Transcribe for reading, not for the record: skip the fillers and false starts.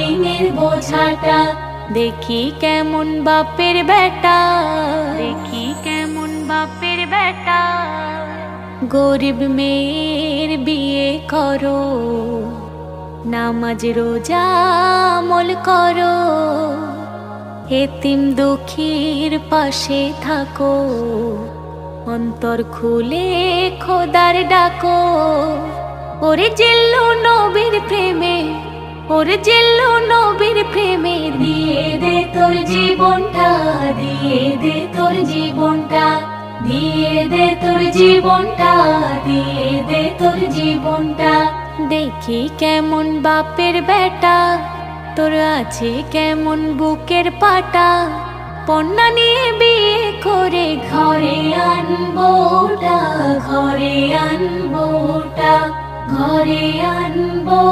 ঋণের বোঝাটা। দেখি কেমন বাপের বেটা, দেখি কেমন বাপের বেটা। গরিব মেয়ের বিয়ে করো, নামাজ রোজা আমল করো, এতিম দুঃখীর পাশে থাকো, অন্তর খুলে খোদার ডাকো। ওরে জিল্লু নবীর প্রেমে, ওরে জিল্লু নবীর প্রেমে, দিয়ে দে তোর জীবনটা, দিয়ে দে তোর জীবনটা, দিয়ে দে তোর জীবনটা, দিয়ে দে তোর জীবনটা। দেখি কেমন বাপের বেটা, তোর আছে কেমন বুকের পাটা, পণ্যা নিয়ে বিয়ে করে ঘরে আনবোটা, ঘরে আনবোটা, ঘরে আনবো।